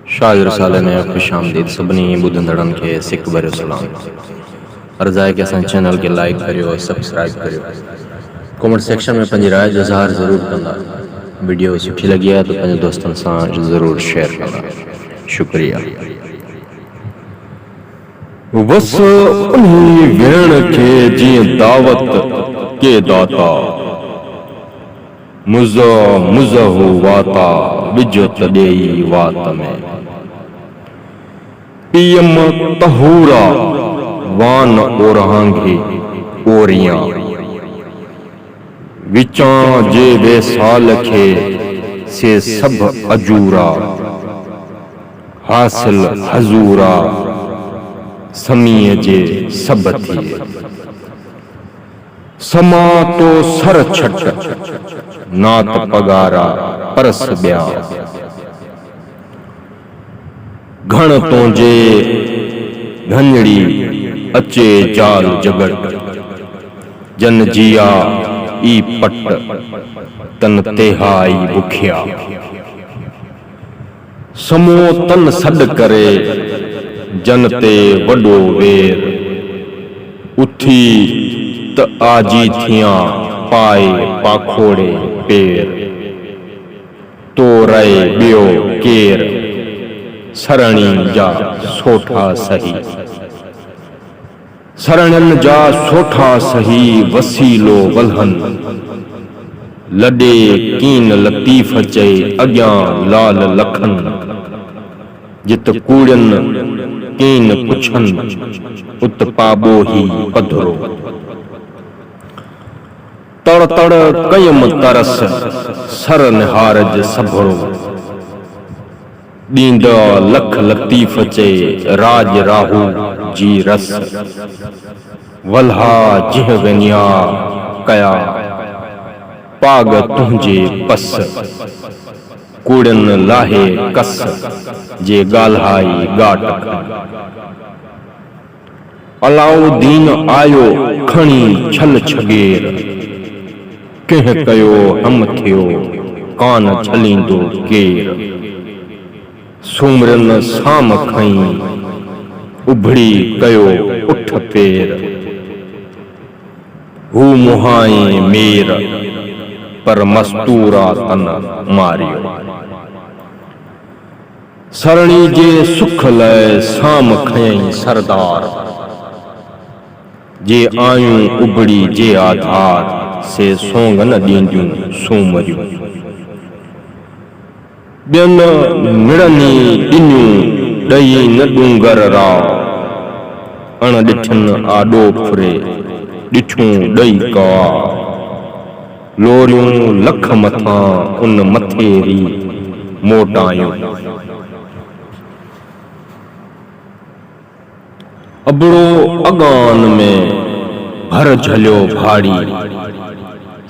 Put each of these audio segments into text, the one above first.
शाह रसाले में खुश आमदीद सभिनी ॿुधंदड़नि खे सिक भरियो सलाम। अर्ज़ु आहे कि असां चैनल खे लाइक करियो, सब्सक्राइब करियो, कमेंट सेक्शन में पंहिंजी राय जो इज़हार ज़रूर कंदा। वीडियो सुठी लगी है तो पंहिंजे दोस्तनि सां ज़रूर शेयर कंदा। शुक्रिया। वस उन्ही भेण खे जीअं दावत के दाता, मुज़हु वाता विझो तॾेई वात में। पीएम तहूरा वान ओरहांगे ओरियां, विचां जे वेसाल खे से सब अजूरा। हासिल हजूरा समीअ जे सब थिए। समा तो सर छट नात पगारा परस ॿिया। घण तुंहिंजे घंजड़ी अचे जाल जगट। जन जिया ई पट तन तेहाई बुखिया। समो तन सॾ करे जन ते वॾो वेर। उथी त आजी थियां पाए पाखोड़े पेर। तो रहे ॿियो केर सरणी जा सोठा सही। सरणियुनि जा सोठा सही वसीलो वल्हन। लॾे कीन लतीफ़ चए अॻियां लाल लखन। जित कूड़ियुनि कीन पुछन उत पाबो ही पधरो। तड़ तड़ कयम तरस सर निहारज सबरो। ॾींदा लख लतीफ़ चए राज राहू जी रस। वल्हा जिह वनिया कया पाग तुंहिंजे पस। कूड़ियुनि लाहे कस जे ॻाल्हाई गाट। अलाउद्दीन आयो खणी छल छगेर। कंहिं कयो हम थियो कान छलींदो केर। सुमरन साम खई उभड़ी कयो उठ पेर। हू मुहाई मेर पर मस्तूरा तन मारियो। सरणी जे सुख लाइ साम खयई सरदार। जे आयूं उभड़ी जे आधार से सोंग न ॾींदियूं सूमरियूं। ॿियनि मिड़नी ॾिनियूं ॾई न डूंगर राव। अण ॾिठनि आॾो फुरे ॾिठूं ॾई कवा। लोरियूं लख मथां उन मथेरी मोटायूं। अबड़ो अगान में भर झलियो भाड़ी।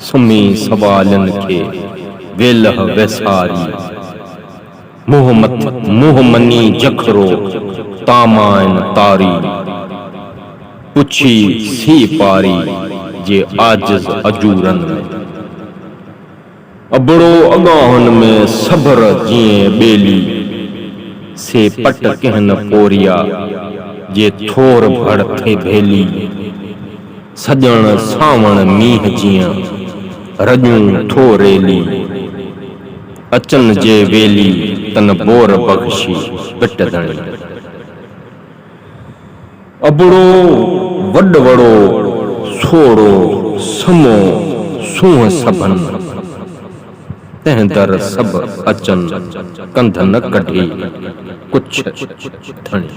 सुम्ही सवालनि खे वेलह वेसारी। मुंह मनी जखरो तामाइन तारी। पुछी सी पारी जे आजिज़ अजूरन में। अबड़ो अगाहन में सबर जीअं ॿेली। से पट कहन पोरिया जे थोर भड़ थे भेली। सजण सावण मींह जीअं रजूं थोरेली। अचन जे वेली तन बोर बख्शी पिट दणी। अबड़ो वॾ वड़ो सोड़ो समो सूंह सभन। तंहिं दर सब अचन कंध न कढी कुछ धणी।